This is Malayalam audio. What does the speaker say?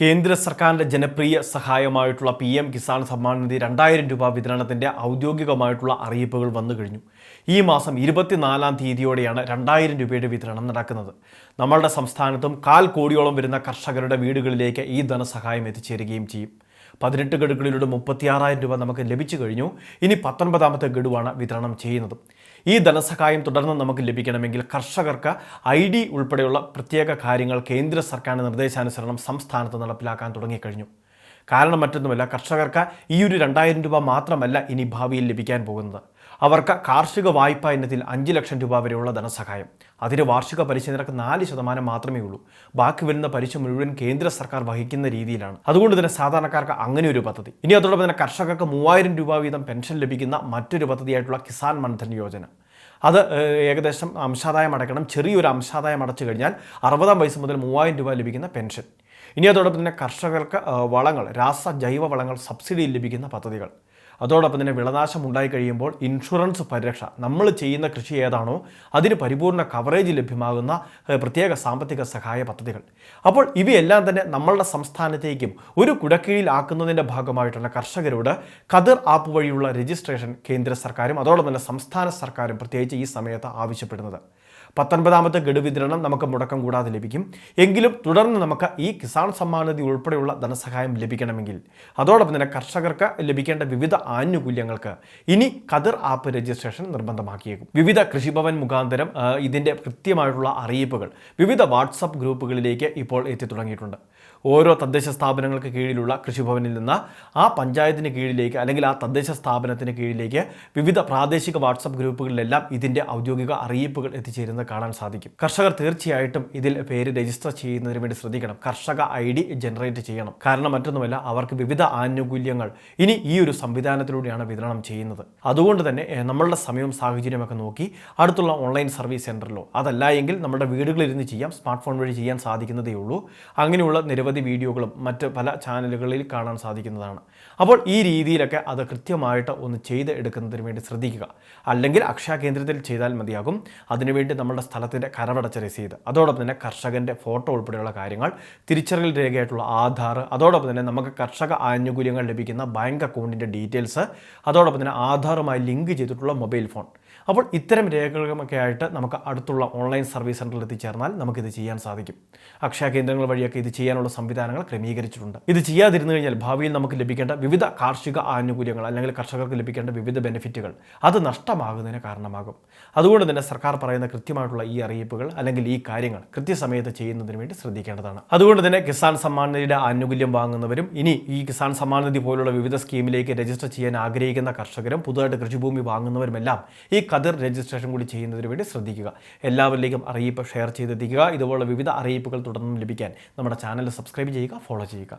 കേന്ദ്ര സർക്കാരിൻ്റെ ജനപ്രിയ സഹായമായിട്ടുള്ള PM കിസാൻ സമ്മാൻ നിധി 2000 രൂപ വിതരണത്തിൻ്റെ ഔദ്യോഗികമായിട്ടുള്ള അറിയിപ്പുകൾ വന്നു കഴിഞ്ഞു. ഈ മാസം 24-ാം തീയതിയോടെയാണ് 2000 രൂപയുടെ വിതരണം നടക്കുന്നത്. നമ്മളുടെ സംസ്ഥാനത്തും 1/4 കോടിയോളം വരുന്ന കർഷകരുടെ വീടുകളിലേക്ക് ഈ ധനസഹായം എത്തിച്ചേരുകയും ചെയ്യും. 18 ഗഡുകളിലൂടെ 36,000 രൂപ നമുക്ക് ലഭിച്ചു കഴിഞ്ഞു. ഇനി 19ാമത്തെ ഗഡുവാണ് വിതരണം ചെയ്യുന്നത്. ഈ ധനസഹായം തുടർന്ന് നമുക്ക് ലഭിക്കണമെങ്കിൽ കർഷകർക്ക് ID ഉൾപ്പെടെയുള്ള പ്രത്യേക കാര്യങ്ങൾ കേന്ദ്ര സർക്കാരിൻ്റെ നിർദ്ദേശാനുസരണം സംസ്ഥാനത്ത് നടപ്പിലാക്കാൻ തുടങ്ങിക്കഴിഞ്ഞു. കാരണം മറ്റൊന്നുമല്ല, കർഷകർക്ക് ഈ ഒരു 2000 രൂപ മാത്രമല്ല ഇനി ഭാവിയിൽ ലഭിക്കാൻ പോകുന്നത്. അവർക്ക് കാർഷിക വായ്പ ഇനത്തിൽ 5 ലക്ഷം രൂപ വരെയുള്ള ധനസഹായം. അതിന് വാർഷിക പലിശ നിരക്ക് 4% മാത്രമേ ഉള്ളൂ. ബാക്കി വരുന്ന പലിശ മുഴുവൻ കേന്ദ്ര സർക്കാർ വഹിക്കുന്ന രീതിയിലാണ്. അതുകൊണ്ട് തന്നെ സാധാരണക്കാർക്ക് അങ്ങനെ ഒരു പദ്ധതി. ഇനി അതോടൊപ്പം തന്നെ കർഷകർക്ക് 3000 രൂപ വീതം പെൻഷൻ ലഭിക്കുന്ന മറ്റൊരു പദ്ധതിയായിട്ടുള്ള കിസാൻ മൻധൻ യോജന. അത് ഏകദേശം അംശാദായം അടയ്ക്കണം. ചെറിയൊരു അംശാദായം അടച്ചു കഴിഞ്ഞാൽ 60-ാം വയസ്സ് മുതൽ 3000 രൂപ ലഭിക്കുന്ന പെൻഷൻ. ഇനി അതോടൊപ്പം തന്നെ കർഷകർക്ക് വളങ്ങൾ, ജൈവ വളങ്ങൾ സബ്സിഡിയിൽ ലഭിക്കുന്ന പദ്ധതികൾ. അതോടൊപ്പം തന്നെ വിളനാശം ഉണ്ടായി കഴിയുമ്പോൾ ഇൻഷുറൻസ് പരിരക്ഷ. നമ്മൾ ചെയ്യുന്ന കൃഷി ഏതാണോ അതിന് പരിപൂർണ്ണ കവറേജ് ലഭ്യമാകുന്ന പ്രത്യേക സാമ്പത്തിക സഹായ പദ്ധതികൾ. അപ്പോൾ ഇവയെല്ലാം തന്നെ നമ്മളുടെ സംസ്ഥാനത്തേക്കും ഒരു കുടക്കീഴിലാക്കുന്നതിൻ്റെ ഭാഗമായിട്ടാണ് കർഷകരോട് ഖദർ ആപ്പ് വഴിയുള്ള രജിസ്ട്രേഷൻ കേന്ദ്ര സർക്കാരും അതോടൊപ്പം തന്നെ സംസ്ഥാന സർക്കാരും പ്രത്യേകിച്ച് ഈ സമയത്ത് ആവശ്യപ്പെടുന്നത്. 19ാമത്തെ ഗഡു വിതരണം നമുക്ക് മുടക്കം കൂടാതെ ലഭിക്കും. എങ്കിലും തുടർന്ന് നമുക്ക് ഈ കിസാൻ സമ്മാൻ നിധി ഉൾപ്പെടെയുള്ള ധനസഹായം ലഭിക്കണമെങ്കിൽ അതോടൊപ്പം തന്നെ കർഷകർക്ക് ലഭിക്കേണ്ട വിവിധ ആനുകൂല്യങ്ങൾക്ക് ഇനി ഖദർ ആപ്പ് രജിസ്ട്രേഷൻ നിർബന്ധമാക്കിയേക്കും. വിവിധ കൃഷിഭവൻ മുഖാന്തരം ഇതിൻ്റെ കൃത്യമായിട്ടുള്ള അറിയിപ്പുകൾ വിവിധ വാട്സപ്പ് ഗ്രൂപ്പുകളിലേക്ക് ഇപ്പോൾ എത്തി തുടങ്ങിയിട്ടുണ്ട്. ഓരോ തദ്ദേശ സ്ഥാപനങ്ങൾക്ക് കീഴിലുള്ള കൃഷിഭവനിൽ നിന്ന് ആ പഞ്ചായത്തിന് കീഴിലേക്ക് അല്ലെങ്കിൽ ആ തദ്ദേശ സ്ഥാപനത്തിന് കീഴിലേക്ക് വിവിധ പ്രാദേശിക വാട്സപ്പ് ഗ്രൂപ്പുകളിലെല്ലാം ഇതിൻ്റെ ഔദ്യോഗിക അറിയിപ്പുകൾ എത്തിച്ചേരുന്നത് കാണാൻ സാധിക്കും. കർഷകർ തീർച്ചയായിട്ടും ഇതിൽ പേര് രജിസ്റ്റർ ചെയ്യുന്നതിന് വേണ്ടി ശ്രദ്ധിക്കണം. കർഷക ID ജനറേറ്റ് ചെയ്യണം. കാരണം മറ്റൊന്നുമല്ല, അവർക്ക് വിവിധ ആനുകൂല്യങ്ങൾ ഇനി ഈ ഒരു സംവിധാനത്തിലൂടെയാണ് വിതരണം ചെയ്യുന്നത്. അതുകൊണ്ട് തന്നെ നമ്മളുടെ സമയവും സാഹചര്യമൊക്കെ നോക്കി അടുത്തുള്ള ഓൺലൈൻ സർവീസ് സെൻറ്ററിലോ അതല്ല എങ്കിൽ നമ്മുടെ വീടുകളിലിരുന്ന് ചെയ്യാം, സ്മാർട്ട് ഫോൺ വഴി ചെയ്യാൻ സാധിക്കുന്നതേ ഉള്ളൂ. അങ്ങനെയുള്ള നിരവധി വീഡിയോകളും മറ്റ് പല ചാനലുകളിൽ കാണാൻ സാധിക്കുന്നതാണ്. അപ്പോൾ ഈ രീതിയിലൊക്കെ അത് കൃത്യമായിട്ട് ഒന്ന് ചെയ്ത് എടുക്കുന്നതിന് വേണ്ടി ശ്രദ്ധിക്കുക. അല്ലെങ്കിൽ അക്ഷയ കേന്ദ്രത്തിൽ ചെയ്താൽ മതിയാകും. അതിനുവേണ്ടി നമ്മുടെ സ്ഥലത്തിൻ്റെ കരമടച്ച രസീത്, അതോടൊപ്പം തന്നെ കർഷകൻ്റെ ഫോട്ടോ ഉൾപ്പെടെയുള്ള കാര്യങ്ങൾ, തിരിച്ചറിയൽ രേഖയായിട്ടുള്ള ആധാർ, അതോടൊപ്പം തന്നെ നമുക്ക് കർഷക ആനുകൂല്യങ്ങൾ ലഭിക്കുന്ന ബാങ്ക് അക്കൗണ്ടിൻ്റെ ഡീറ്റെയിൽസ്, അതോടൊപ്പം തന്നെ ആധാറുമായി ലിങ്ക് ചെയ്തിട്ടുള്ള മൊബൈൽ ഫോൺ. അപ്പോൾ ഇത്തരം രേഖകളൊക്കെ ആയിട്ട് നമുക്ക് അടുത്തുള്ള ഓൺലൈൻ സർവീസ് സെൻറ്ററിൽ എത്തിച്ചേർന്നാൽ നമുക്കിത് ചെയ്യാൻ സാധിക്കും. അക്ഷയ കേന്ദ്രങ്ങൾ വഴിയൊക്കെ ഇത് ചെയ്യാനുള്ള സംവിധാനങ്ങൾ ക്രമീകരിച്ചിട്ടുണ്ട്. ഇത് ചെയ്യാതിരുന്നു കഴിഞ്ഞാൽ ഭാവിയിൽ നമുക്ക് ലഭിക്കേണ്ട വിവിധ കാർഷിക ആനുകൂല്യങ്ങൾ അല്ലെങ്കിൽ കർഷകർക്ക് ലഭിക്കേണ്ട വിവിധ ബെനിഫിറ്റുകൾ അത് നഷ്ടമാകുന്നതിന് കാരണമാകും. അതുകൊണ്ട് തന്നെ സർക്കാർ പറയുന്ന കൃത്യമായിട്ടുള്ള ഈ അറിയിപ്പുകൾ അല്ലെങ്കിൽ ഈ കാര്യങ്ങൾ കൃത്യസമയത്ത് ചെയ്യുന്നതിന് വേണ്ടി ശ്രദ്ധിക്കേണ്ടതാണ്. അതുകൊണ്ട് തന്നെ കിസാൻ സമ്മാൻ നിധിയുടെ ആനുകൂല്യം വാങ്ങുന്നവരും ഇനി ഈ കിസാൻ സമ്മാൻ നിധി പോലുള്ള വിവിധ സ്കീമിലേക്ക് രജിസ്റ്റർ ചെയ്യാൻ ആഗ്രഹിക്കുന്ന കർഷകരും പുതുതായിട്ട് കൃഷിഭൂമി വാങ്ങുന്നവരുമെല്ലാം ഈ ഖദർ രജിസ്ട്രേഷൻ കൂടി ചെയ്യുന്നതിന് വേണ്ടി ശ്രദ്ധിക്കുക. എല്ലാവരിലേക്കും അറിയിപ്പ് ഷെയർ ചെയ്തെത്തിക്കുക. ഇതുപോലുള്ള വിവിധ അറിയിപ്പുകൾ തുടർന്നും ലഭിക്കാൻ നമ്മുടെ ചാനൽ സബ്സ്ക്രൈബ് ചെയ്യുക, ഫോളോ ചെയ്യുക.